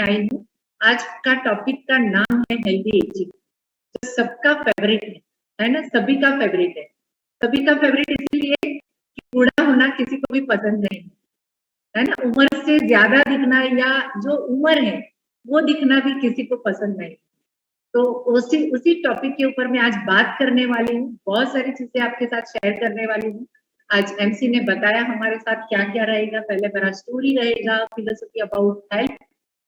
आई हूँ। आज का टॉपिक का नाम है हेल्दी एजिंग, जो सबका फेवरेट है ना, सभी का फेवरेट है। सभी का फेवरेट इसलिए कि बूढ़ा होना किसी को भी पसंद नहीं है ना, उम्र से ज्यादा दिखना या जो उम्र है वो दिखना भी किसी को पसंद नहीं। तो उसी टॉपिक के ऊपर मैं आज बात करने वाली हूँ, बहुत सारी चीजें आपके साथ शेयर करने वाली हूँ। आज एमसी ने बताया हमारे साथ क्या क्या रहेगा, पहले मेरा स्टोरी रहेगा, फिलोसफी अबाउट हेल्थ,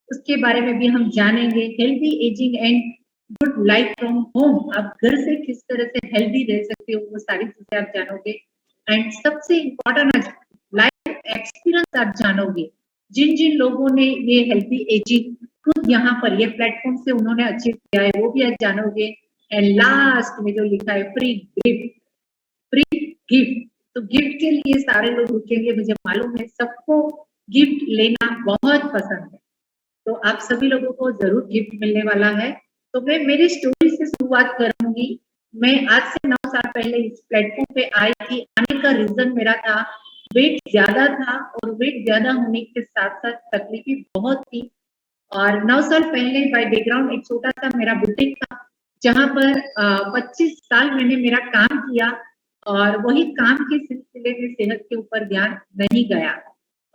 उसके बारे में भी हम जानेंगे। Healthy ageing and good life from home, आप घर से किस तरह से हेल्दी रह सकते हो, वो सारी चीजें आप जानोगे। एंड सबसे इम्पोर्टेंट आज लाइफ एक्सपीरियंस आप जानोगे, जिन जिन लोगों ने ये हेल्दी एजिंग खुद यहाँ पर ये प्लेटफॉर्म से उन्होंने अचीव किया है, वो भी आज जानोगे। एंड लास्ट में जो लिखा है फ्री गिफ्ट, फ्री गिफ्ट, तो गिफ्ट के लिए सारे लोग रुकेंगे, मुझे मालूम है सबको गिफ्ट लेना बहुत पसंद है, तो आप सभी लोगों को जरूर गिफ्ट मिलने वाला है। तो मैं मेरी स्टोरी से शुरुआत करूंगी। मैं आज से 9 साल पहले इस प्लेटफॉर्म पे आई थी। आने का रीजन मेरा था वेट ज्यादा था, और वेट ज्यादा होने के साथ साथ तकलीफें बहुत थी। और 9 साल पहले बाय बैकग्राउंड एक छोटा सा मेरा बुटीक था, जहां पर 25 साल मैंने मेरा काम किया, और वही काम के सिलसिले में सेहत के ऊपर ध्यान नहीं गया,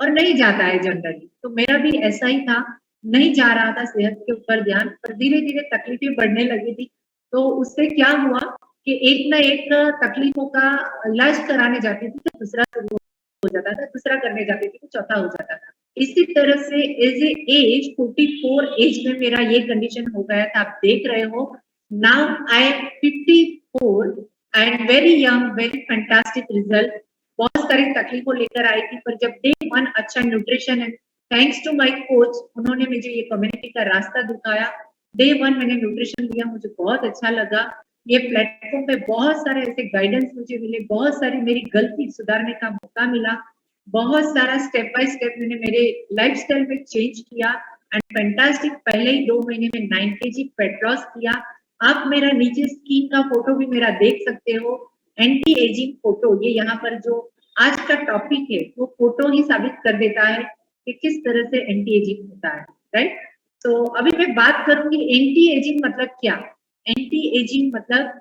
और नहीं जाता है जनरली, तो मेरा भी ऐसा ही था, नहीं जा रहा था सेहत के ऊपर ध्यान, पर धीरे धीरे तकलीफें बढ़ने लगी थी। तो उससे क्या हुआ कि एक ना एक तकलीफों का इलाज कराने जाती थी तो दूसरा शुरू हो जाता था, दूसरा करने जाती थी तो चौथा हो जाता था। इसी तरह से एज ए एज 44 एज में मेरा ये कंडीशन हो गया था, आप देख रहे हो। Now I am 54 and very young, very fantastic result. बहुत सारी तकलीफों लेकर आई थी, पर जब डे 1 अच्छा न्यूट्रिशन है, थैंक्स टू माय कोच, उन्होंने मुझे ये कम्युनिटी का रास्ता दिखाया। डे 1 मैंने न्यूट्रिशन लिया, मुझे बहुत अच्छा लगा। ये प्लेटफॉर्म पे बहुत सारे ऐसे गाइडेंस मुझे मिले, बहुत सारी मेरी गलती सुधारने का मौका मिला, बहुत सारा स्टेप बाय स्टेप मैंने मेरे लाइफस्टाइल में चेंज किया एंड फैंटास्टिक। पहले ही 2 महीने में 9 केजी फेट लॉस किया। आप मेरा नीचे स्किन का फोटो भी मेरा देख सकते हो, एंटी एजिंग फोटो। ये यहाँ पर जो आज का टॉपिक है वो फोटो ही साबित कर देता है कि किस तरह से एंटी एजिंग होता है, राइट। तो अभी मैं बात करूंगी एंटी एजिंग मतलब क्या। एंटी एजिंग मतलब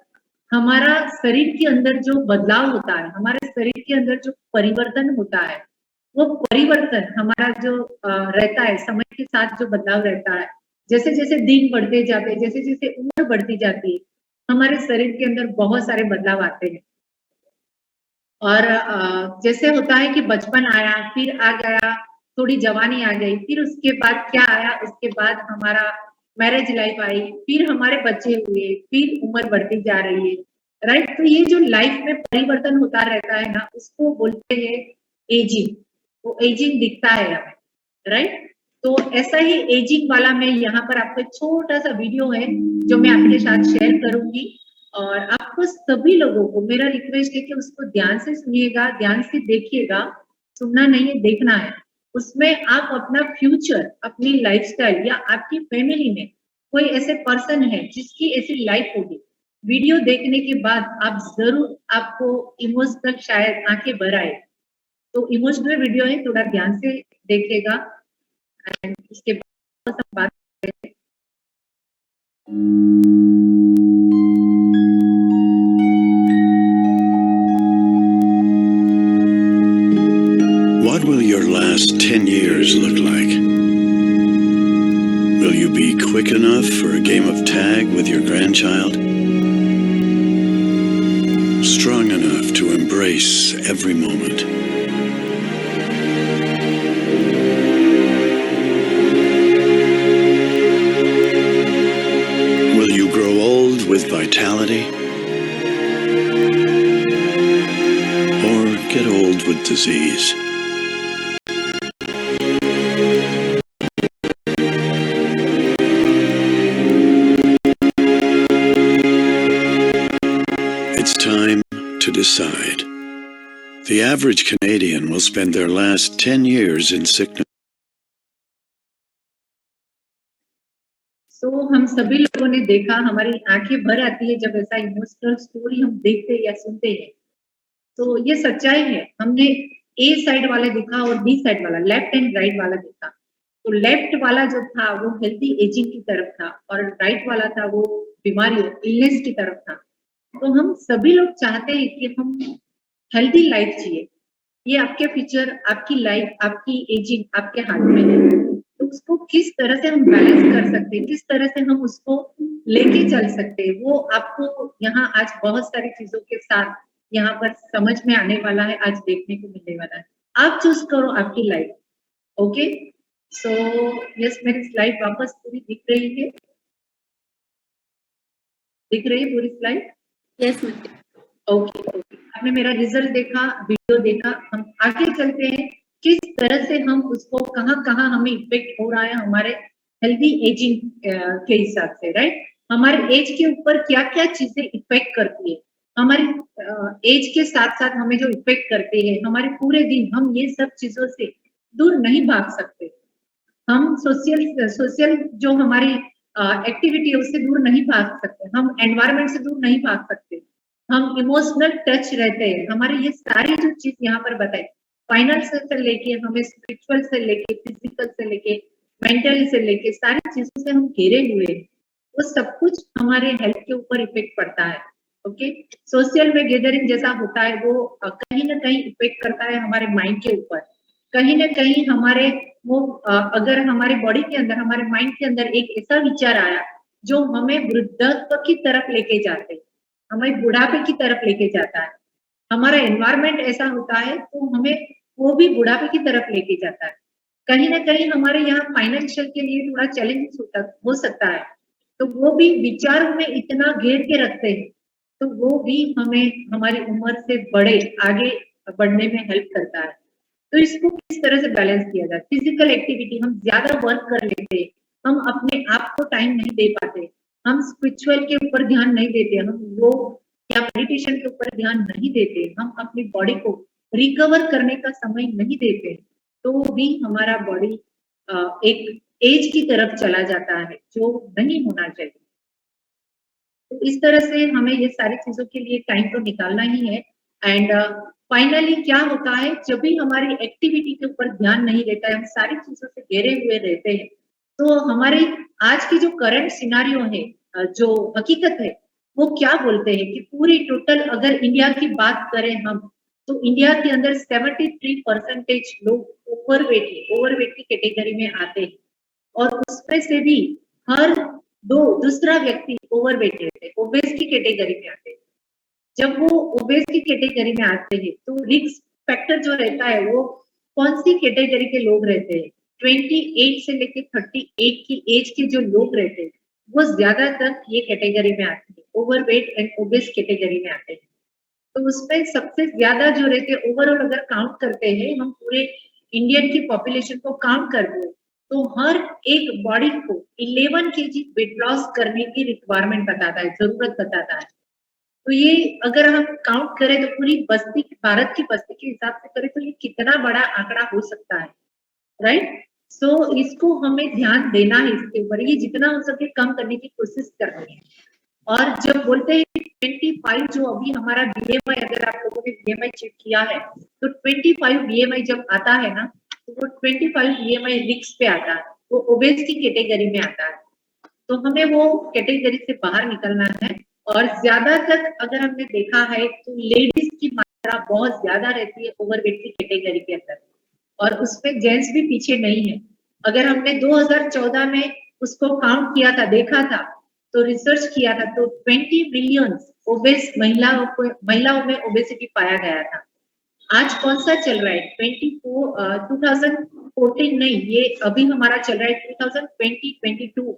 हमारा शरीर के अंदर जो बदलाव होता है, हमारे शरीर के अंदर जो परिवर्तन होता है, वो परिवर्तन हमारा जो रहता है, समय के साथ जो बदलाव रहता है, जैसे जैसे दिन बढ़ते जाते हैं, जैसे जैसे उम्र बढ़ती जाती है, हमारे शरीर के अंदर बहुत सारे बदलाव आते हैं। और जैसे होता है कि बचपन आया, फिर आ गया, थोड़ी जवानी आ गई, फिर उसके बाद क्या आया, उसके बाद हमारा मैरिज लाइफ आई, फिर हमारे बच्चे हुए, फिर उम्र बढ़ती जा रही है, राइट। तो ये जो लाइफ में परिवर्तन होता रहता है ना, उसको बोलते हैं एजिंग। वो एजिंग दिखता है हमें, राइट। तो ऐसा ही एजिंग वाला मैं यहाँ पर आपको छोटा सा वीडियो है जो मैं आपके साथ शेयर करूंगी, और आपको सभी लोगों को मेरा रिक्वेस्ट है कि उसको ध्यान से सुनिएगा, ध्यान से देखिएगा। सुनना नहीं है, देखना है। उसमें आप अपना फ्यूचर, अपनी लाइफस्टाइल या आपकी फैमिली में कोई ऐसे पर्सन है जिसकी ऐसी लाइफ होगी, वीडियो देखने के बाद आप जरूर, आपको इमोशनल शायद आंखें भर आए। तो इमोशनल वीडियो है, थोड़ा ध्यान से देखिएगा एंड उसके बाद हम बात करेंगे। What will your last 10 years look like? Will you be quick enough for a game of tag with your grandchild? Strong enough to embrace every moment? Will you grow old with vitality? Or get old with disease? It's time to decide. The average Canadian will spend their last 10 years in sickness. तो हम सभी लोगों ने देखा, हमारी आंखें भर आती है जब ऐसा इमोशनल स्टोरी हम देखते या सुनते हैं। तो ये सच्चाई है। हमने ए साइड वाला देखा और बी साइड वाला, लेफ्ट एंड राइट वाला देखा। तो लेफ्ट वाला जो था वो हेल्दी एजिंग की तरफ था और राइट वाला था वो बीमारियों इलनेस की तरफ था। तो हम सभी लोग चाहते हैं कि हम हेल्दी लाइफ जिए। ये आपके फ्यूचर, आपकी लाइफ, आपकी एजिंग आपके हाथ में है। तो उसको किस तरह से हम बैलेंस कर सकते हैं, किस तरह से हम उसको लेके चल सकते हैं, वो आपको यहाँ आज बहुत सारी चीजों के साथ यहाँ पर समझ में आने वाला है, आज देखने को मिलने वाला है। आप चूज करो आपकी लाइफ। ओके, सो यस, मेरी स्लाइड वापस पूरी दिख रही है? दिख रही है पूरी slide? Yes ma'am. Okay okay, आपने मेरा रिजल्ट देखा, वीडियो देखा। हम आगे चलते हैं, किस तरह से हम उसको कहाँ कहाँ हमें इफेक्ट हो रहा है हमारे हेल्दी एजिंग के हिसाब से, राइट? हमारे एज के ऊपर क्या क्या चीजें इफेक्ट करती है, हमारी एज के साथ साथ हमें जो इफेक्ट करती है हमारे पूरे दिन, हम ये सब चीजों से दूर नहीं भाग सकते। हम सोशल जो हमारी एक्टिविटी है उससे दूर नहीं भाग सकते, हम एनवायरमेंट से दूर नहीं भाग सकते, हम इमोशनल टच रहते हैं। हमारे ये सारी जो चीज यहाँ पर बताए, फाइनेंस से लेके हमें स्पिरिचुअल से लेके फिजिकल से लेके मेंटल से लेके सारी चीजों से हम घिरे हुए हैं। वो सब कुछ हमारे हेल्थ के ऊपर इफेक्ट पड़ता है। ओके, सोशल में गैदरिंग जैसा होता है वो कहीं ना कहीं इफेक्ट करता है हमारे माइंड के ऊपर, कहीं ना कहीं हमारे वो अगर हमारे बॉडी के अंदर, हमारे माइंड के अंदर एक ऐसा विचार आया जो हमें वृद्धत्व की तरफ लेके जाते हैं, हमें बुढ़ापे की तरफ लेके जाता है, हमारा एनवायरमेंट ऐसा होता है तो हमें वो भी बुढ़ापे की तरफ लेके जाता है। कहीं ना कहीं हमारे यहाँ फाइनेंशियल के लिए थोड़ा चैलेंज हो सकता है, तो वो भी विचार में इतना घेर के रखते हैं, तो वो भी हमें हमारी उम्र से बड़े आगे बढ़ने में हेल्प करता है। तो इसको किस तरह से बैलेंस किया जाए? फिजिकल एक्टिविटी, हम ज्यादा वर्क कर लेते हैं, हम अपने आप को टाइम नहीं दे पाते, हम स्पिरिचुअल के ऊपर ध्यान नहीं देते, हम योग या मेडिटेशन के ऊपर ध्यान नहीं देते, हम अपनी बॉडी को रिकवर करने का समय नहीं देते, तो भी हमारा बॉडी एक एज की तरफ चला जाता है जो नहीं होना चाहिए। तो इस तरह से हमें ये सारी चीजों के लिए टाइम तो निकालना ही है। एंड फाइनली क्या होता है, जब भी हमारी एक्टिविटी के ऊपर ध्यान नहीं रहता है, हम सारी चीजों से घेरे हुए रहते हैं, तो हमारे आज की जो करंट सिनारियो है, जो हकीकत है, वो क्या बोलते हैं कि पूरी टोटल अगर इंडिया की बात करें हम, तो इंडिया के अंदर 73% लोग ओवरवेट है, ओवरवेट की कैटेगरी में आते हैं, और उसमें से भी हर दूसरा व्यक्ति ओवरवेट रहते हैं, ओबेस की कैटेगरी में आते हैं। जब वो ओबेस की कैटेगरी में आते हैं तो रिस्क फैक्टर जो रहता है वो कौन सी कैटेगरी के लोग रहते हैं, 28 से लेके 38 की एज के जो लोग रहते हैं वो ज्यादातर ये कैटेगरी में आते हैं, ओवरवेट एंड ओबेस कैटेगरी में आते हैं। तो उसमें सबसे ज्यादा जो रहते हैं, ओवरऑल अगर काउंट करते हैं हम पूरे इंडियन की पॉपुलेशन को काउंट करते हैं, तो हर एक बॉडी को 11 kg वेट लॉस करने की रिक्वायरमेंट बताता है, जरूरत बताता है। तो ये अगर हम काउंट करें तो पूरी बस्ती, भारत की बस्ती के हिसाब से करें तो ये कितना बड़ा आंकड़ा हो सकता है, राइट? सो इसको हमें ध्यान देना है इसके ऊपर, ये जितना हो सके कम करने की कोशिश करनी है। और जब बोलते हैं 25 जो अभी हमारा बीएमआई, अगर आप लोगों ने बीएमआई चेक किया है तो 25 बीएमआई जब आता है ना, तो वो 25 बीएमआई रिस्क पे आता है, वो ओबेस की कैटेगरी में आता है। तो हमें वो कैटेगरी से बाहर निकलना है। और ज्यादातर अगर हमने देखा है तो लेडीज की मात्रा बहुत ज्यादा रहती है ओवरवेट की कैटेगरी के अंदर, और उसमें जेंट्स भी पीछे नहीं है। अगर हमने 2014 में उसको काउंट किया था, देखा था, तो रिसर्च किया था, तो 20 मिलियन ओबेस महिलाओं में ओबेसिटी पाया गया था। आज कौन सा चल रहा है? 2014 नहीं, ये अभी हमारा चल रहा है 2022,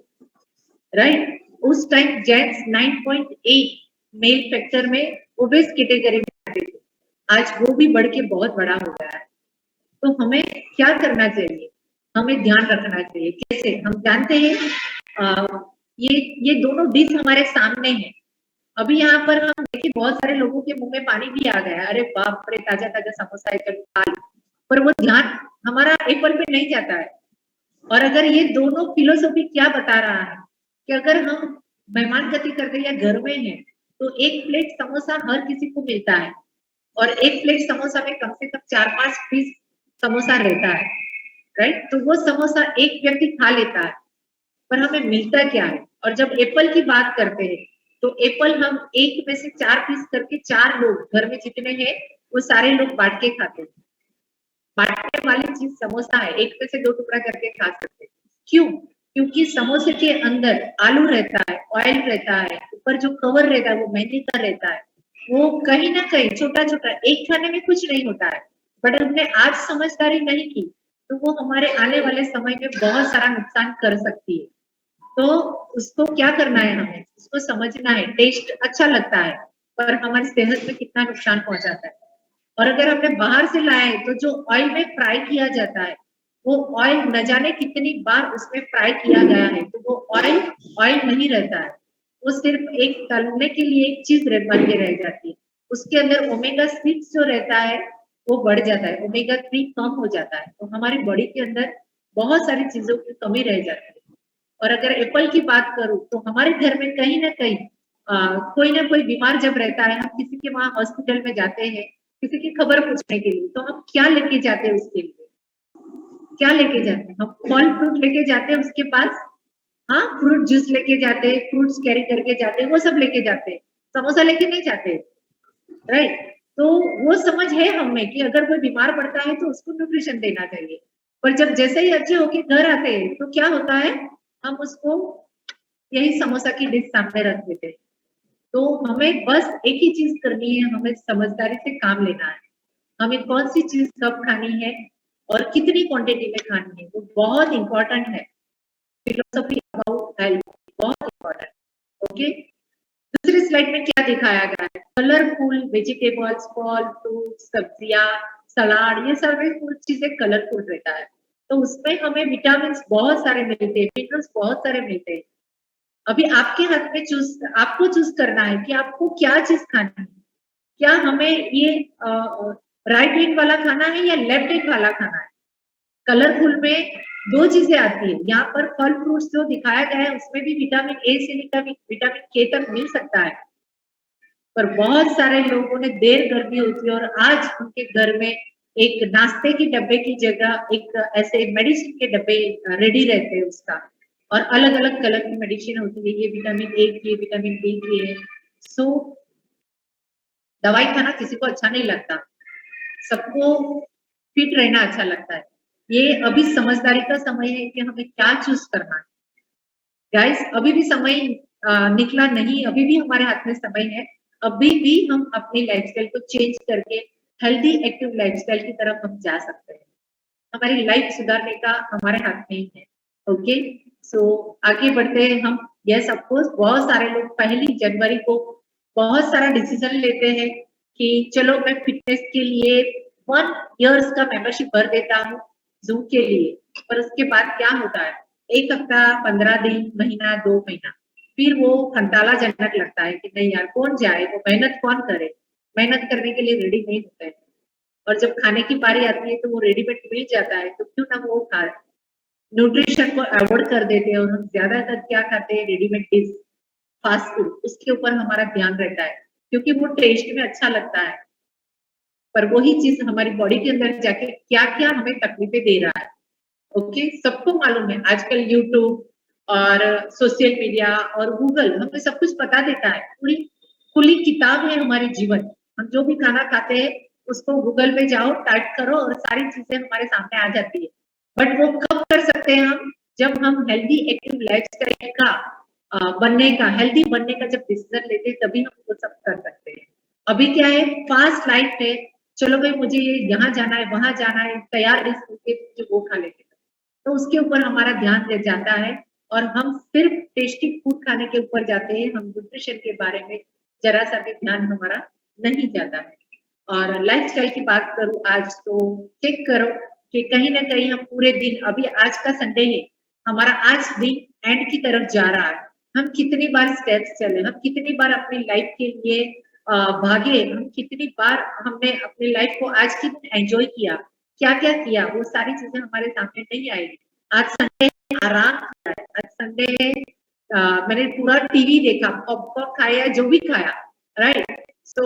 राइट? उस टाइम जेंट्स 9.8 मेल फैक्टर में ओबेस कैटेगरी में आते थे, आज वो भी बढ़ के बहुत बड़ा हो गया है। तो हमें क्या करना चाहिए? हमें ध्यान रखना चाहिए। कैसे? हम जानते हैं ये दोनों डिश हमारे सामने हैं। अभी यहाँ पर हम देखिए बहुत सारे लोगों के मुंह में पानी भी आ गया, अरे बाप रे, ताजा ताजा समोसा है, चलो खा लो। पर वो ध्यान हमारा एप्पल पे नहीं जाता है। और अगर ये दोनों फिलोसॉफी क्या बता रहा है कि अगर हम मेहमान गति करते या घर में हैं तो एक प्लेट समोसा हर किसी को मिलता है, और एक प्लेट समोसा में कम से कम 4-5 पीस समोसा रहता है, राइट। तो वो समोसा एक व्यक्ति खा लेता है, पर हमें मिलता क्या है। और जब एप्पल की बात करते हैं तो एप्पल हम एक में से 4 पीस करके 4 लोग घर में जितने हैं वो सारे लोग बांट के खाते हैं। बांटने वाली चीज समोसा है, एक में से 2 टुकड़ा करके खा सकते हैं। क्यों? क्योंकि समोसे के अंदर आलू रहता है, ऑयल रहता है, ऊपर जो कवर रहता है वो मैदे का रहता है। वो कहीं ना कहीं छोटा छोटा एक खाने में कुछ नहीं होता है, बट हमने आज समझदारी नहीं की तो वो हमारे आने वाले समय में बहुत सारा नुकसान कर सकती है। तो उसको क्या करना है, हमें उसको समझना है। टेस्ट अच्छा लगता है पर हमारी सेहत में कितना नुकसान पहुंचाता है। और अगर हमने बाहर से लाया है तो जो ऑयल में फ्राई किया जाता है वो ऑयल न जाने कितनी बार उसमें फ्राई किया गया है, तो वो ऑयल ऑयल नहीं रहता है। वो सिर्फ एक तलने के लिए एक चीज बन के रह जाती है। उसके अंदर ओमेगा 6 जो रहता है वो बढ़ जाता है, ओमेगा 3 कम हो जाता है, तो हमारी बॉडी के अंदर बहुत सारी चीजों की कमी रह जाती है। और अगर एप्पल की बात करूं तो हमारे घर में कहीं ना कहीं कोई ना कोई बीमार जब रहता है, हम किसी के वहां हॉस्पिटल में जाते हैं किसी की खबर पूछने के लिए, तो हम क्या लेके जाते हैं उसके लिए? क्या लेके जाते हैं? हम फल फ्रूट लेके जाते हैं उसके पास। हाँ, फ्रूट जूस लेके जाते हैं, फ्रूट्स कैरी करके जाते हैं, वो सब लेके जाते हैं, समोसा लेके नहीं जाते, राइट। तो वो समझ है हमें कि अगर कोई बीमार पड़ता है तो उसको न्यूट्रिशन देना चाहिए। पर जब जैसे ही अच्छे होके घर आते हैं तो क्या होता है, हम उसको यही समोसा की डिश सामने रख देते हैं। तो हमें बस एक ही चीज करनी है, हमें समझदारी से काम लेना है। हमें कौन सी चीज कब खानी है और कितनी क्वांटिटी में खानी है वो बहुत इंपॉर्टेंट है। फिलोसफी अबाउट हेल्थ बहुत इंपॉर्टेंट। ओके, दूसरी स्लाइड में क्या दिखाया गया है? कलरफुल वेजिटेबल्स, फल, फ्रूट, सब्जियां, सलाद, ये सारे फूड चीजें कलरफुल रहता है। तो उसमें हमें विटामिन बहुत सारे मिलते हैं, मिनरल्स बहुत सारे मिलते हैं। अभी आपके हाथ में आपको चूज करना है कि आपको क्या चीज खानी है। क्या हमें ये राइट विंग वाला खाना है या लेफ्ट विंग वाला खाना है? कलरफुल में 2 चीजें आती है। यहाँ पर फल फ्रूट्स जो दिखाया गया है उसमें भी विटामिन ए से विटामिन के तक मिल सकता है। पर बहुत सारे लोगों ने देर कर दी होती है और आज उनके घर में एक नाश्ते के डब्बे की जगह एक ऐसे मेडिसिन के डब्बे रेडी रहते हैं उसका। और अलग अलग कलर की मेडिसिन होती है, ये विटामिन ए की, विटामिन बी की है। सो दवाई खाना किसी को अच्छा नहीं लगता, सबको फिट रहना अच्छा लगता है। ये अभी समझदारी का समय है कि हमें क्या चूज करना है। गाइस, अभी भी समय निकला नहीं, अभी भी हमारे हाथ में समय है। अभी भी हम अपनी लाइफस्टाइल को चेंज करके हेल्दी एक्टिव लाइफस्टाइल की तरफ हम जा सकते हैं। हमारी लाइफ सुधारने का हमारे हाथ में ही है। ओके, सो आगे बढ़ते हैं हम। यस, ऑफ कोर्स बहुत सारे लोग 1 जनवरी को बहुत सारा डिसीजन लेते हैं कि चलो मैं फिटनेस के लिए 1 ईयर्स का मेंबरशिप भर देता हूँ जूम के लिए। पर उसके बाद क्या होता है, 1 हफ्ता, 15 दिन, महीना, 2 महीना, फिर वो घंटालाजनक लगता है कि नहीं यार, कौन जाए, वो मेहनत कौन करे, मेहनत करने के लिए रेडी नहीं होते हैं। और जब खाने की बारी आती है तो वो रेडीमेड मिल जाता है, तो क्यों ना वो खाए। न्यूट्रिशन को अवॉइड कर देते हैं और हम ज्यादातर क्या खाते हैं, रेडीमेड डिश, फास्ट फूड, उसके ऊपर हमारा ध्यान रहता है क्योंकि वो टेस्ट में अच्छा लगता है। पर वही चीज हमारी बॉडी के अंदर जाके क्या क्या हमें तकलीफें दे रहा है। ओके, सबको मालूम है आजकल यूट्यूब और सोशल मीडिया और गूगल हमें सब कुछ बता देता है। पूरी खुली किताब है हमारे जीवन। हम जो भी खाना खाते हैं उसको गूगल पे जाओ, टाइप करो और सारी चीजें हमारे सामने आ जाती है। बट वो कब कर सकते हैं हम? जब हम हेल्दी एक्टिव लाइफस्टाइल का बनने का, हेल्दी बनने का जब डिसीजन लेते हैं तभी हम वो सब कर सकते हैं। अभी क्या है, फास्ट लाइफ है, चलो भाई मुझे ये यहाँ जाना है, वहां जाना है, तैयार डिश होके मुझे वो खा लेते हैं। तो उसके ऊपर हमारा ध्यान रह जाता है और हम सिर्फ टेस्टी फूड खाने के ऊपर जाते हैं, हम न्यूट्रिशन के बारे में जरा सा भी ध्यान हमारा नहीं जाता है। और लाइफस्टाइल की बात करूं आज तो चेक करो कि कहीं ना कहीं हम पूरे दिन, अभी आज का संडे है, हमारा आज दिन एंड की तरफ जा रहा है। हम कितनी बार स्टेप्स चले, हम कितनी बार अपनी लाइफ के लिए भागे, हम कितनी बार हमने अपनी लाइफ को आज की एंजॉय किया, क्या क्या किया, वो सारी चीजें हमारे सामने नहीं आएगी। आज संडे है, आराम किया है, आज संडे है, मैंने पूरा टीवी देखा, पॉपकॉर्न खाया, जो भी खाया, राइट। सो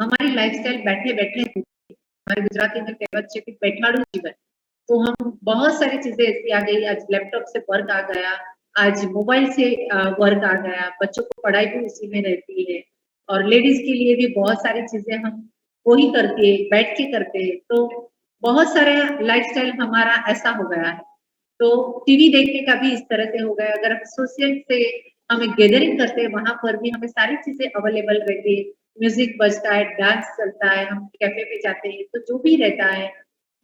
हमारी लाइफस्टाइल बैठे बैठे, हमारे गुजराती में कहेवत છે કે બેઠાડું જીવન, तो हम बहुत सारी चीजें ऐसी आ गई, आज लैपटॉप से वर्क आ गया, आज मोबाइल से वर्क आ गया, बच्चों को पढ़ाई भी उसी में रहती है, और लेडीज के लिए भी बहुत सारी चीजें हम वही करती है, बैठ के करते हैं। तो बहुत सारे लाइफस्टाइल हमारा ऐसा हो गया है। तो टीवी देखने का भी इस तरह से हो गया, अगर हम सोशल से हमें गैदरिंग करते हैं, वहां पर भी हमें सारी चीजें अवेलेबल रहती है, म्यूजिक बजता है, डांस चलता है, हम कैफे पे जाते हैं तो जो भी रहता है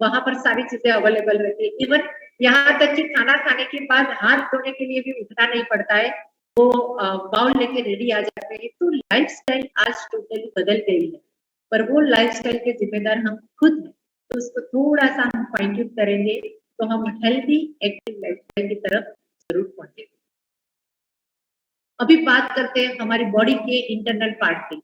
वहां पर सारी चीजें अवेलेबल रहती है। इवन यहाँ तक कि खाना खाने के बाद हाथ धोने के लिए भी उठना नहीं पड़ता है, वो बाउल लेके रेडी आ जाते हैं। तो लाइफस्टाइल आज टोटली बदल गई है, पर वो लाइफस्टाइल के जिम्मेदार हम खुद हैं। तो उसको थोड़ा सा हम फाइन ट्यून करेंगे तो हम हेल्दी एक्टिव लाइफस्टाइल की तरफ जरूर पहुंचेंगे। अभी बात करते हैं हमारी बॉडी के इंटरनल पार्ट की।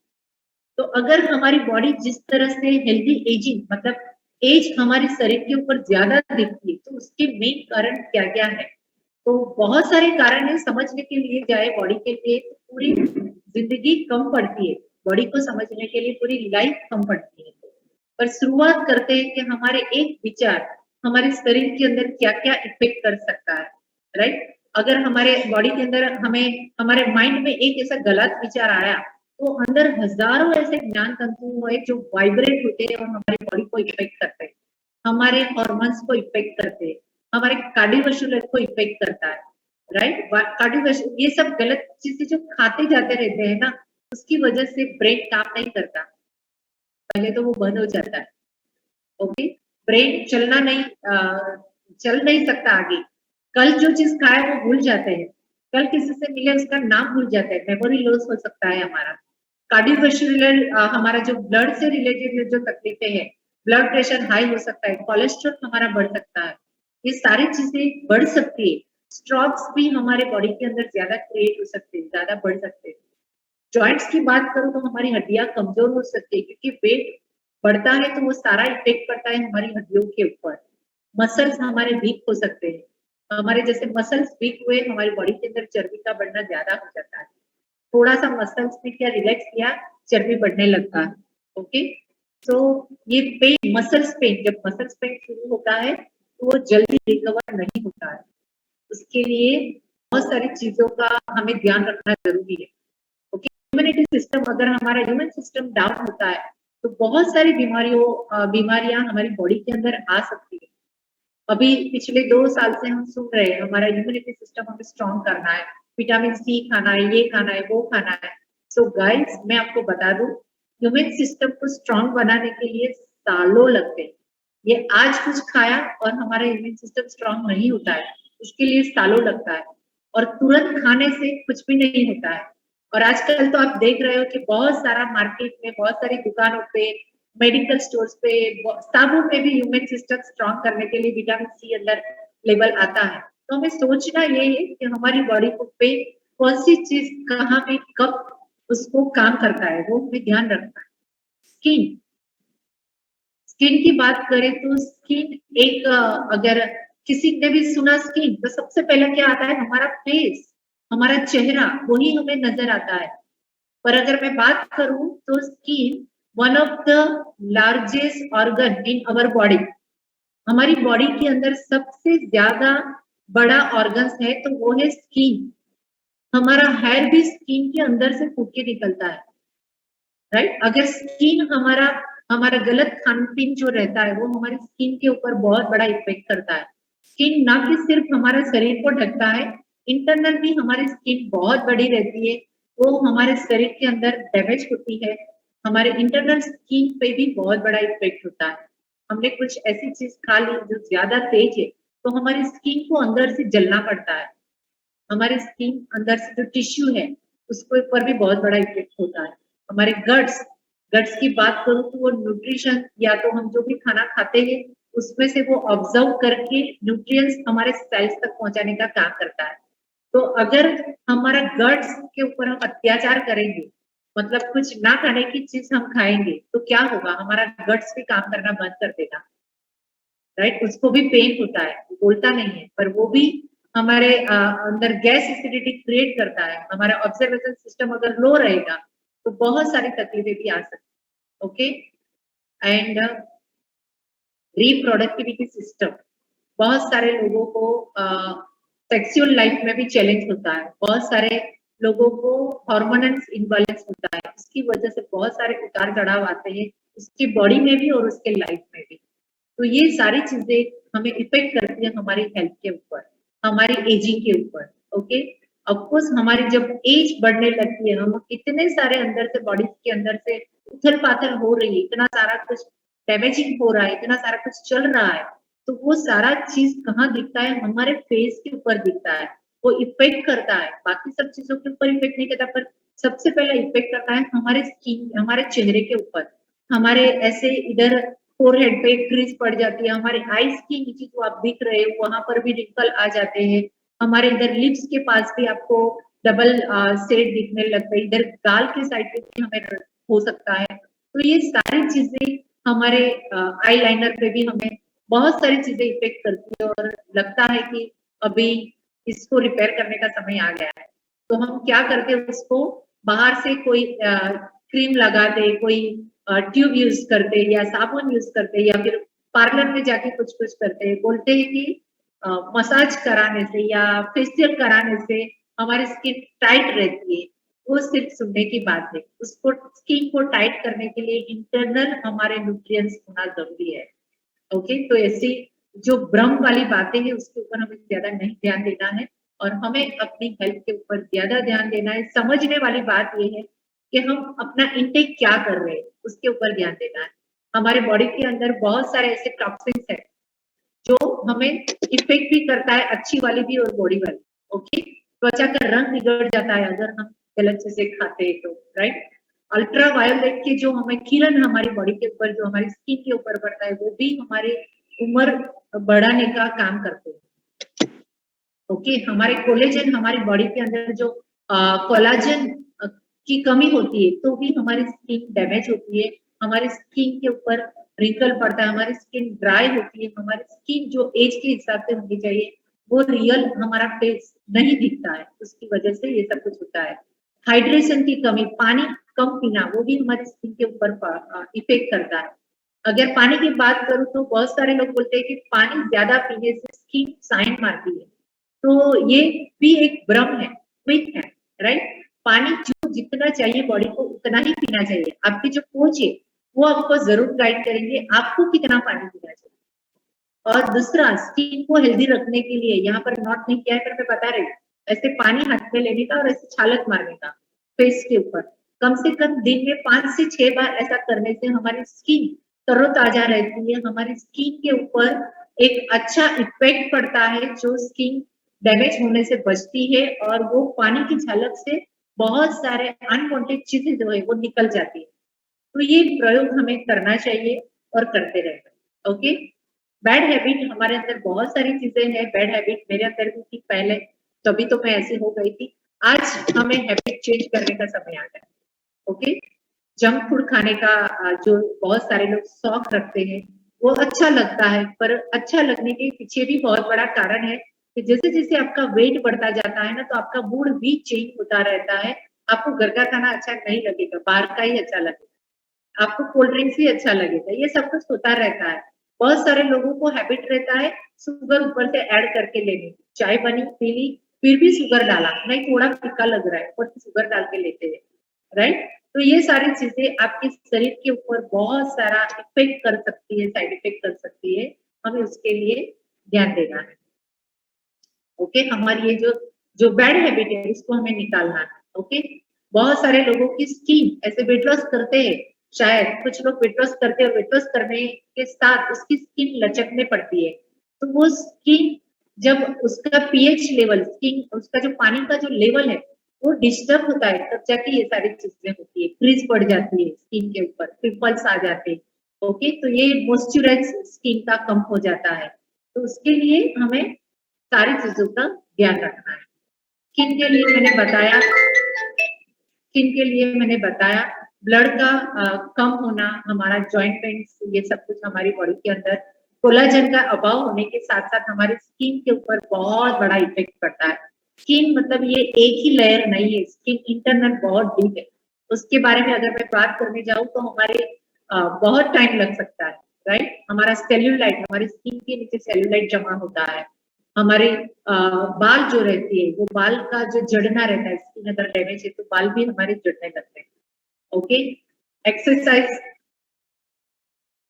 तो अगर हमारी बॉडी जिस तरह से हेल्दी एजिंग, मतलब एज हमारे शरीर के ऊपर ज्यादा दिखती है, तो उसके मेन कारण क्या क्या है? तो बहुत सारे कारण है, समझने के लिए जाए बॉडी के लिए तो पूरी जिंदगी कम पड़ती है, बॉडी को समझने के लिए पूरी लाइफ कम पड़ती है। पर शुरुआत करते हैं कि हमारे एक विचार हमारे शरीर के अंदर क्या क्या इफेक्ट कर सकता है, राइट? अगर हमारे बॉडी के अंदर हमें हमारे माइंड में एक ऐसा गलत विचार आया, तो अंदर हजारों ऐसे ज्ञान तंतु है जो वाइब्रेट होते हैं और हमारी बॉडी को इफेक्ट करते हैं, हमारे हॉर्मोन्स को इफेक्ट करते हैं, हमारे कार्डियोवास्कुलर को इफेक्ट करता है, राइट? कार्डियोवास्कुलर ये सब गलत चीजें जो खाते जाते रहते हैं ना, उसकी वजह से ब्रेन काम नहीं करता, पहले तो वो बंद हो जाता है। ओके, ब्रेन चल नहीं सकता आगे। कल जो चीज खाए वो भूल जाते हैं, कल किसी से मिले उसका नाम भूल जाते हैं, मेमोरी लॉस हो सकता है हमारा। कार्डियोवास्कुलर हमारा जो ब्लड से रिलेटेड जो तकलीफें हैं, ब्लड प्रेशर हाई हो सकता है, कोलेस्ट्रॉल हमारा बढ़ सकता है, ये सारी चीजें बढ़ सकती है। स्ट्रोक्स भी हमारे बॉडी के अंदर ज्यादा क्रिएट हो सकते हैं, ज्यादा बढ़ सकते हैं। जॉइंट्स की बात करूं तो हमारी हड्डियां कमजोर हो सकती है, क्योंकि वेट बढ़ता है तो वो सारा इफेक्ट पड़ता है हमारी हड्डियों के ऊपर। मसल्स हमारे वीक हो सकते हैं, हमारे जैसे मसल्स वीक हुए हमारी बॉडी के अंदर चर्बी का बढ़ना ज्यादा हो जाता है। थोड़ा सा मसल्स ने क्या रिलैक्स किया, चर्बी बढ़ने लगता है। ओके, तो ये पेन, मसल्स पेन, जब मसल्स पेन शुरू होता है तो वो जल्दी रिकवर नहीं होता है। उसके लिए बहुत सारी चीजों का हमें ध्यान रखना जरूरी है। इम्यूनिटी सिस्टम, अगर हमारा ह्यूमन सिस्टम डाउन होता है तो बहुत सारी बीमारियां हमारी बॉडी के अंदर आ सकती है। अभी पिछले 2 साल से हम सुन रहे हैं हमारा इम्यूनिटी सिस्टम हमें स्ट्रॉन्ग करना है, विटामिन सी खाना है, ये खाना है, वो खाना है। सो गाइस, मैं आपको बता दूं, ह्यूमन सिस्टम को स्ट्रॉन्ग बनाने के लिए सालों लगते हैं। ये आज कुछ खाया और हमारा इम्यून सिस्टम स्ट्रॉन्ग नहीं होता है, उसके लिए सालों लगता है, और तुरंत खाने से कुछ भी नहीं होता है। और आजकल तो आप देख रहे हो कि बहुत सारा मार्केट में, बहुत सारी दुकानों पे, मेडिकल स्टोर्स पे, साबुन में भी ह्यूमन सिस्टम स्ट्रॉन्ग करने के लिए विटामिन सी अंदर लेवल आता है। तो हमें सोचना ये है कि हमारी बॉडी को पे कौन सी चीज कहाँ पे कब उसको काम करता है, वो हमें ध्यान रखना है। स्किन, स्किन की बात करें तो स्किन एक अगर किसी ने भी सुना स्किन तो सबसे पहले क्या आता है, हमारा फेस, हमारा चेहरा, वही हमें नजर आता है। पर अगर मैं बात करूं तो skin one of the largest organ in our body, हमारी बॉडी के अंदर सबसे ज्यादा बड़ा ऑर्गन्स है तो वो है स्किन। हमारा हेयर भी स्किन के अंदर से फूट के निकलता है, राइट? अगर स्किन हमारा हमारा गलत खान पीन जो रहता है वो हमारी स्किन के ऊपर बहुत बड़ा इफेक्ट करता है। स्किन ना कि सिर्फ हमारे शरीर को ढकता है, इंटरनल भी हमारी स्किन बहुत बड़ी रहती है, वो हमारे शरीर के अंदर डैमेज होती है, हमारे इंटरनल स्किन पे भी बहुत बड़ा इफेक्ट होता है। हमने कुछ ऐसी चीज खा ली जो ज्यादा तेज है तो हमारी स्किन को अंदर से जलना पड़ता है, हमारी स्किन अंदर से जो टिश्यू है उसके ऊपर भी बहुत बड़ा इफेक्ट होता है। हमारे गट्स, गट्स की बात करूं तो वो न्यूट्रिशन, या तो हम जो भी खाना खाते हैं उसमें से वो ऑब्जर्व करके न्यूट्रिएंट्स हमारे सेल्स तक पहुंचाने का काम करता है। तो अगर हमारा गट्स के ऊपर हम अत्याचार करेंगे, मतलब कुछ ना खाने की चीज हम खाएंगे, तो क्या होगा, हमारा गट्स भी काम करना बंद कर देगा, राइट? उसको भी पेन होता है, वो बोलता नहीं है, पर वो भी हमारे अंदर गैस एसिडिटी क्रिएट करता है। हमारा ऑब्जर्वेशन सिस्टम अगर लो रहेगा तो बहुत सारी तकलीफें भी आ सकती। ओके, एंड रिप्रोडक्टिविटी सिस्टम, बहुत सारे लोगों को सेक्सुअल लाइफ में भी चैलेंज होता है, बहुत सारे लोगों को हार्मोनल इम्बैलेंस होता है, इसकी वजह से बहुत सारे उतार चढ़ाव आते हैं उसकी बॉडी में भी और उसके लाइफ में भी। तो ये सारी चीजें हमें इफेक्ट करती है हमारी हेल्थ के ऊपर, हमारी एजिंग के ऊपर। ओके, ऑफकोर्स हमारी जब एज बढ़ने लगती है, हम इतने सारे अंदर से बॉडी के अंदर से उथल पाथल हो रही है, इतना सारा कुछ डैमेजिंग हो रहा है, इतना सारा कुछ चल रहा है, तो वो सारा चीज कहाँ दिखता है, हमारे फेस के ऊपर दिखता है, वो इफेक्ट करता है, बाकी सब चीजों के ऊपर इफेक्ट नहीं करता, पर सबसे पहले इफेक्ट करता है हमारे स्किन, हमारे चेहरे के ऊपर, हमारे ऐसे इधर फोरहेड पे क्रीज पड़ जाती है, हमारे आईज के नीचे जो आप दिख रहे हो वहां पर भी रिंकल आ जाते हैं, हमारे इधर लिप्स के पास भी आपको डबल शेड दिखने लगता है, इधर गाल के साइड पे भी हमें हो सकता है। तो ये सारी चीजें हमारे आई लाइनर पे भी हमें बहुत सारी चीजें इफेक्ट करती है और लगता है कि अभी इसको रिपेयर करने का समय आ गया है। तो हम क्या करते हैं, उसको बाहर से कोई क्रीम लगाते, कोई ट्यूब यूज करते या साबुन यूज करते या फिर पार्लर में जाके कुछ कुछ करते हैं, बोलते हैं कि मसाज कराने से या फेशियल कराने से हमारी स्किन टाइट रहती है। वो सिर्फ सुनने की बात है, उसको स्किन को टाइट करने के लिए इंटरनल हमारे न्यूट्रिएंट्स होना जरूरी है। ओके, तो ऐसी जो भ्रम वाली बातें हैं उसके ऊपर हमें ज्यादा नहीं ध्यान देना है और हमें अपनी हेल्थ के ऊपर ज्यादा ध्यान देना है। समझने वाली बात ये है कि हम अपना इंटेक क्या कर रहे हैं उसके ऊपर ध्यान देना है। हमारे बॉडी के अंदर बहुत सारे ऐसे टॉक्सिन्स है जो हमें इफेक्ट भी करता है, अच्छी वाली भी और बुरी वाली। ओके, त्वचा का रंग बिगड़ जाता है अगर हम गलत चीजें खाते हैं तो, राइट। अल्ट्रा वायोलेट के जो हमें किरण हमारी बॉडी के ऊपर, जो हमारी स्किन के ऊपर पड़ता है, वो भी हमारी उम्र बढ़ाने का काम करते हैं। ओके, हमारे कोलेजन, हमारी बॉडी के अंदर जो कोलाजन की कमी होती है तो भी हमारी स्किन डैमेज होती है, हमारी स्किन के ऊपर रिंकल पड़ता है, हमारी स्किन ड्राई होती है, हमारी स्किन जो एज के हिसाब से होनी चाहिए वो रियल हमारा फेस नहीं दिखता है, उसकी वजह से ये सब कुछ होता है। हाइड्रेशन की कमी, पानी कम पीना, वो भी हमारी स्किन के ऊपर इफेक्ट करता है। अगर पानी की बात करूं तो बहुत सारे लोग बोलते हैं कि पानी ज्यादा पीने से स्किन शाइन मारती है, तो ये भी एक भ्रम है, मिथ है, राइट। पानी जो जितना चाहिए बॉडी को उतना ही पीना चाहिए। आपके जो कोच है वो आपको जरूर गाइड करेंगे आपको कितना पानी पीना चाहिए। और दूसरा, स्किन को हेल्दी रखने के लिए, यहाँ पर नोट नहीं किया है पर मैं बता रही हूँ, ऐसे पानी हाथ में लेने का और ऐसे छालक मारने का फेस के ऊपर कम से कम दिन में 5 से 6 बार ऐसा करने से हमारी स्किन तरोताजा रहती है, हमारी स्किन के ऊपर एक अच्छा इफेक्ट पड़ता है, जो स्किन डैमेज होने से बचती है और वो पानी की झलक से बहुत सारे अनवांटेड चीजें जो है वो निकल जाती है। तो ये प्रयोग हमें करना चाहिए और करते रहना। ओके, बैड हैबिट, हमारे अंदर बहुत सारी चीजें हैं, बैड हैबिट मेरे अंदर भी थी पहले, तभी तो मैं ऐसी हो गई थी। आज हमें हैबिट चेंज करने का समय आ गया। ओके, जंक फूड खाने का जो बहुत सारे लोग शौक रखते हैं वो अच्छा लगता है, पर अच्छा लगने के पीछे भी बहुत बड़ा कारण है कि जैसे जैसे आपका वेट बढ़ता जाता है ना, तो आपका मूड भी चेंज होता रहता है। आपको घर का खाना अच्छा नहीं लगेगा, बाहर का ही अच्छा लगेगा, आपको कोल्ड ड्रिंक्स ही अच्छा लगेगा, ये सब कुछ होता रहता है। बहुत सारे लोगों को हैबिट रहता है शुगर ऊपर से ऐड करके लेने की, चाय बनी पी ली फिर भी शुगर डाला, नहीं थोड़ा फीका लग रहा है ऊपर से शुगर डाल के लेते हैं, राइट। तो ये सारी चीजें आपके शरीर के ऊपर बहुत सारा इफेक्ट कर सकती है, साइड इफेक्ट कर सकती है, हमें उसके लिए ध्यान देना है। ओके, हमारी ये जो जो बैड हैबिट है इसको हमें निकालना है। ओके, बहुत सारे लोगों की स्किन ऐसे वेट लॉस करते हैं, शायद कुछ लोग वेट लॉस करते हैं, वेट लॉस करने के साथ उसकी स्किन लचकने पड़ती है, तो वो स्किन जब उसका पीएच लेवल, स्किन उसका जो पानी का जो लेवल है वो डिस्टर्ब होता है, तब जाके ये सारी चीजें होती है, क्रीज पड़ जाती है स्किन के ऊपर, पिंपल्स आ जाते हैं। ओके, तो ये मॉइस्चराइज स्किन का कम हो जाता है, तो उसके लिए हमें सारी चीजों का ध्यान रखना है। स्किन के लिए मैंने बताया, स्किन के लिए मैंने बताया ब्लड का कम होना, हमारा जॉइंट पेन्स, ये सब कुछ हमारी बॉडी के अंदर कोलाजन का अभाव होने के साथ साथ हमारे स्किन के ऊपर बहुत बड़ा इफेक्ट पड़ता है। स्किन मतलब ये एक ही लेयर नहीं है, स्किन इंटरनल बहुत डीप है, उसके बारे में अगर मैं बात करने जाऊँ तो हमारे बहुत टाइम लग सकता है। राइट। हमारा सेल्यूलाइट, हमारी स्किन के नीचे सेल्यूलाइट जमा होता है। हमारे बाल जो रहती है, वो बाल का जो जड़ना रहता है, स्किन अगर डैमेज है तो बाल भी हमारे जड़ने लगते हैं। ओके, एक्सरसाइज,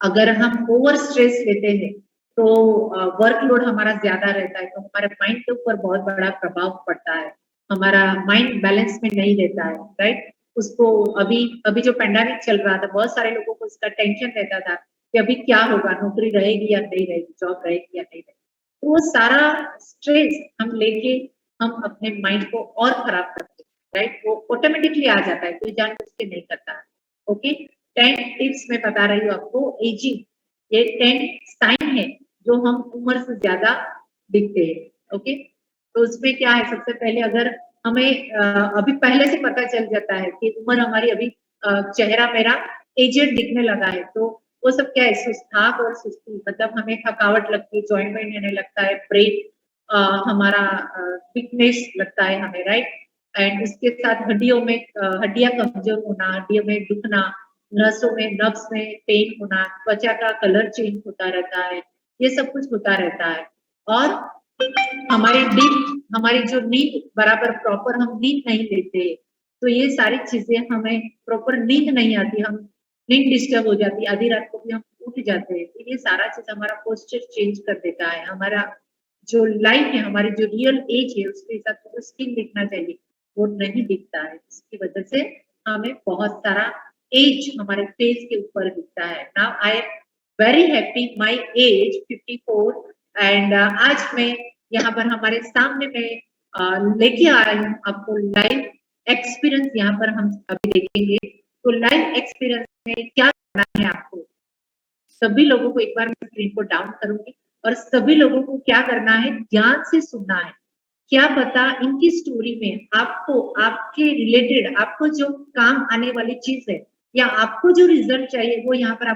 अगर हम ओवर स्ट्रेस लेते हैं तो वर्कलोड हमारा ज्यादा रहता है, तो हमारे माइंड के ऊपर बहुत बड़ा प्रभाव पड़ता है। हमारा माइंड बैलेंस में नहीं रहता है, राइट। उसको अभी अभी जो पेंडेमिक चल रहा था, बहुत सारे लोगों को इसका टेंशन रहता था कि अभी क्या होगा, नौकरी रहेगी या नहीं रहेगी, जॉब रहेगी या नहीं रहेगी। तो वो सारा स्ट्रेस हम लेके हम अपने माइंड को और खराब करते हैं, राइट। वो ऑटोमेटिकली आ जाता है, कोई जानबूझ के नहीं करता है। ओके, 10 टिप्स मैं बता रही हूँ आपको। एजिंग, ये 10 साइन है जो हम उम्र से ज्यादा दिखते हैं। ओके, तो उसमें क्या है, सबसे पहले अगर हमें अभी पहले से पता चल जाता है कि उम्र हमारी अभी चेहरा मेरा एजेड दिखने लगा है, तो वो सब क्या है, सुस्ताहट और सुस्ती, मतलब हमें थकावट लगती है, जॉइंट पेन होने लगता है, ब्रेन हमारा वीकनेस लगता है हमें, राइट। एंड उसके साथ हड्डियों में हड्डियां कमजोर होना, हड्डियों में दुखना, नसों में नब्स में पेन होना, त्वचा का कलर चेंज होता रहता है, ये सब कुछ होता रहता है। और हमारी जो नींद बराबर प्रॉपर हम नींद नहीं लेते, तो ये सारी चीजें, हमें प्रॉपर नींद नहीं आती, हम नींद डिस्टर्ब हो जाती है, आधी रात को भी हम उठ जाते हैं, तो ये सारा चीज हमारा पोस्चर चेंज कर देता है। हमारा जो लाइफ है, हमारी जो रियल एज है, उसके हिसाब से स्किन दिखना चाहिए, वो नहीं दिखता है। इसकी वजह से हमें बहुत सारा एज हमारे फेस के ऊपर दिखता है। Now I am very happy, my age 54 and आज मैं यहाँ पर हमारे सामने में लेके आ रही हूँ आपको लाइव एक्सपीरियंस। यहाँ पर हम अभी देखेंगे, तो लाइव एक्सपीरियंस में क्या करना है आपको। सभी लोगों को एक बार मैं स्क्रीन को डाउन करूंगी और सभी लोगों को क्या करना है, ध्यान से सुनना है। क्या पता इनकी स्टोरी में आपको, आपके रिलेटेड, आपको जो काम आने वाली चीज है या आपको जो रिजल्ट चाहिए, वो यहाँ पर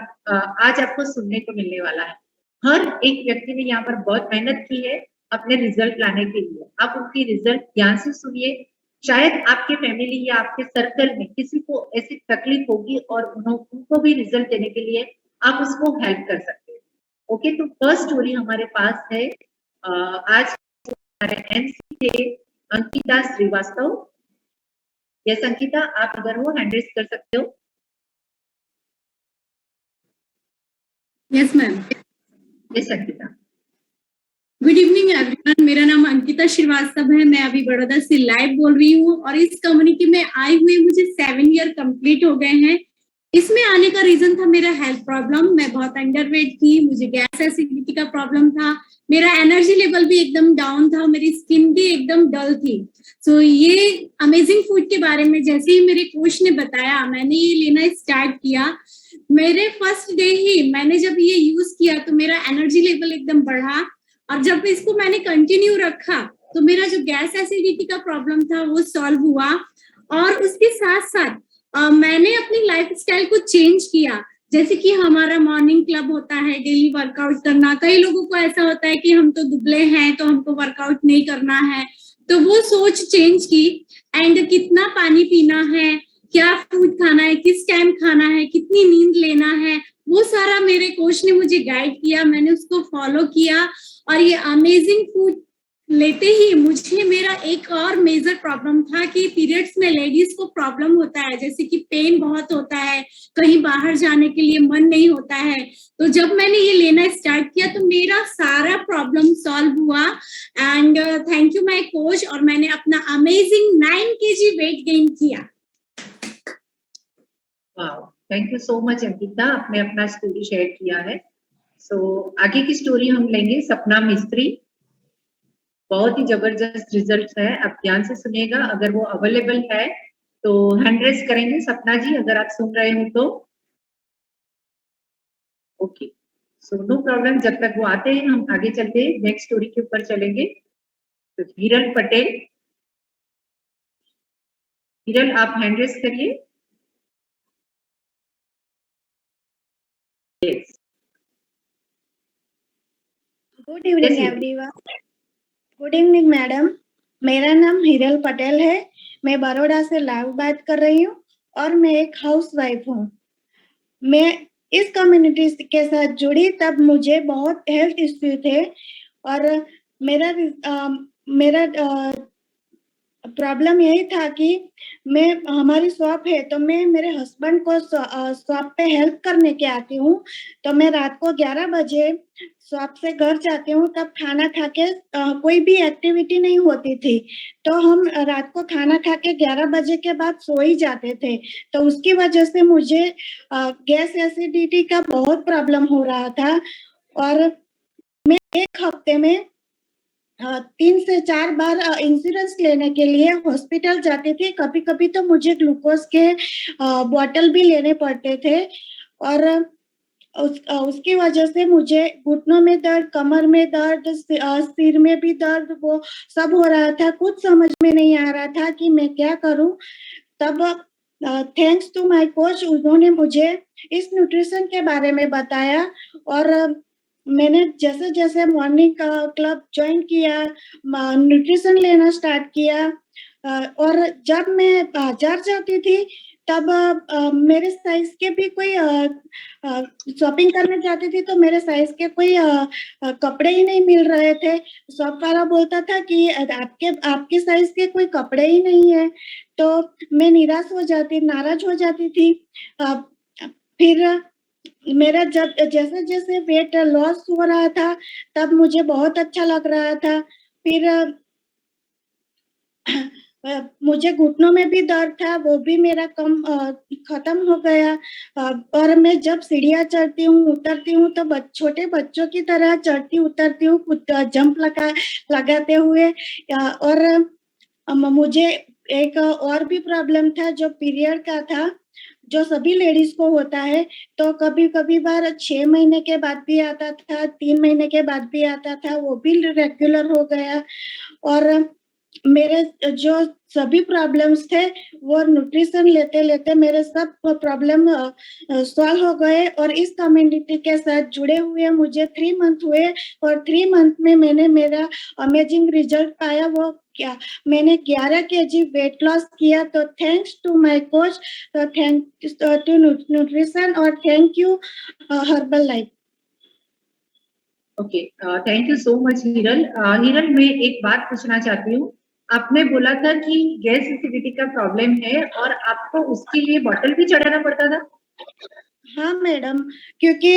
आज आपको सुनने को मिलने वाला है। हर एक व्यक्ति ने यहाँ पर बहुत मेहनत की है अपने रिजल्ट लाने के लिए। आप उनकी रिजल्ट ध्यान से सुनिए। शायद आपके फैमिली या आपके सर्कल में किसी को ऐसी तकलीफ होगी और उनको भी रिजल्ट देने के लिए आप उसको हेल्प कर सकते हैं। ओके, तो फर्स्ट स्टोरी हमारे पास है आज हमारे एमसी के अंकिता श्रीवास्तव। यस अंकिता, आप अगर हो हैंड रेज कर सकते हो। Yes ma'am. Yes Ankita. Good evening everyone, मेरा नाम अंकिता श्रीवास्तव है। मैं अभी बड़ौदा से लाइव बोल रही हूँ और इस कम्युनिटी में आए हुए मुझे 7 ईयर कंप्लीट हो गए हैं। इसमें आने का रीजन था मेरा हेल्थ प्रॉब्लम। मैं बहुत अंडरवेट थी, मुझे गैस एसिडिटी का प्रॉब्लम था, मेरा एनर्जी लेवल भी एकदम डाउन था, मेरी स्किन भी एकदम डल थी। सो ये अमेजिंग फूड के बारे में जैसे ही मेरे कोच ने बताया, मैंने ये लेना स्टार्ट किया। मेरे फर्स्ट डे ही मैंने जब ये यूज किया तो मेरा एनर्जी लेवल एकदम बढ़ा और जब इसको मैंने कंटिन्यू रखा तो मेरा जो गैस एसिडिटी का प्रॉब्लम था वो सॉल्व हुआ। और उसके साथ साथ मैंने अपनी लाइफस्टाइल को चेंज किया। जैसे कि हमारा मॉर्निंग क्लब होता है, डेली वर्कआउट करना। कई लोगों को ऐसा होता है कि हम तो दुबले हैं तो हमको वर्कआउट नहीं करना है, तो वो सोच चेंज की। एंड कितना पानी पीना है, क्या फूड खाना है, किस टाइम खाना है, कितनी नींद लेना है, वो सारा मेरे कोच ने मुझे गाइड किया। मैंने उसको फॉलो किया और ये अमेजिंग फूड लेते ही मुझे मेरा एक और मेजर प्रॉब्लम था कि पीरियड्स में लेडीज को प्रॉब्लम होता है, जैसे कि पेन बहुत होता है, कहीं बाहर जाने के लिए मन नहीं होता है। तो जब मैंने ये लेना स्टार्ट किया तो मेरा सारा प्रॉब्लम सॉल्व हुआ। And thank you my coach. और मैंने अपना अमेजिंग 9 kg वेट गेन किया। Wow, thank you so much Ankita, आपने अपना स्टोरी शेयर किया है। सो आगे की स्टोरी हम लेंगे सपना मिस्त्री। बहुत ही जबरदस्त रिजल्ट है, आप ध्यान से सुनिएगा। अगर वो अवेलेबल है तो हैंड रेज करेंगे सपना जी, अगर आप सुन रहे हो तो। ओके, सो नो प्रॉब्लम, जब तक वो आते हैं हम आगे चलते हैं, नेक्स्ट स्टोरी के ऊपर चलेंगे। तो हिरल पटेल, हिरल आप हैंड रेज करिए। Yes, good evening everyone. Good evening madam, मेरा नाम हिरल पटेल है। मैं बड़ौदा से लाइव बात कर रही हूँ और मैं एक हाउस वाइफ हूँ। मैं इस कम्युनिटी के साथ जुड़ी तब मुझे बहुत हेल्थ इश्यू थे और मेरा प्रॉब्लम यही था कि मैं हमारी शॉप है तो मैं मेरे हस्बैंड को शॉप पे हेल्प करने के आती हूँ। तो मैं रात को 11 बजे शॉप से घर जाती हूँ, तब खाना खा के कोई भी एक्टिविटी नहीं होती थी, तो हम रात को खाना खा के 11 बजे के बाद सो ही जाते थे। तो उसकी वजह से मुझे गैस एसिडिटी का बहुत प्रॉब्लम हो रहा था और मैं एक हफ्ते में 3 से 4 बार इंश्योरेंस लेने के लिए हॉस्पिटल जाती थी। कभी-कभी तो मुझे ग्लूकोज के बॉटल भी लेने पड़ते थे और उसकी वजह से मुझे घुटनों में दर्द, कमर में दर्द, सिर में भी दर्द, वो सब हो रहा था। कुछ समझ में नहीं आ रहा था कि मैं क्या करूं। तब थैंक्स टू माय कोच, उन्होंने मुझे इस न्यूट्रिशन के बारे में बताया और मैंने जैसे जैसे मॉर्निंग का क्लब ज्वाइन किया, न्यूट्रिशन लेना स्टार्ट किया और जब मैं बाजार जाती थी तब मेरे साइज के भी कोई शॉपिंग करने जाती थी तो मेरे साइज के कोई कपड़े ही नहीं मिल रहे थे। शॉप वाला बोलता था कि आपके साइज के कोई कपड़े ही नहीं है, तो मैं नाराज हो जाती थी। फिर मेरा जब जैसे जैसे वेट लॉस हो रहा था तब मुझे बहुत अच्छा लग रहा था। फिर मुझे घुटनों में भी दर्द था, वो भी मेरा खत्म हो गया। और मैं जब सीढ़ियाँ चढ़ती हूँ उतरती हूँ तो छोटे बच्चों की तरह चढ़ती उतरती हूँ, कुछ जंप लगाते हुए। और मुझे एक और भी प्रॉब्लम था जो पीरियड का था, जो सभी लेडीज को होता है। तो कभी बार 6 महीने के बाद भी आता था, 3 महीने के बाद भी आता था, वो भी रेगुलर हो गया। और मेरे जो सभी प्रॉब्लम्स थे वो न्यूट्रिशन लेते लेते मेरे सब प्रॉब्लम सॉल्व हो गए। और इस कम्युनिटी के साथ जुड़े हुए मुझे 3 मंथ हुए और 3 मंथ में मैंने मेरा अमेजिंग रिजल्ट पाया। वो क्या, मैंने 11 kg वेट लॉस किया। तो thanks to my coach, thank to nutrition और thank you Herbalife. Okay, thank you so much Hiral. Hiral, मैं एक बात पूछना चाहती हूँ। आपने बोला था कि गैस एसिडिटी का प्रॉब्लम है और आपको उसके लिए बॉटल भी चढ़ाना पड़ता था? हाँ मैडम, क्योंकि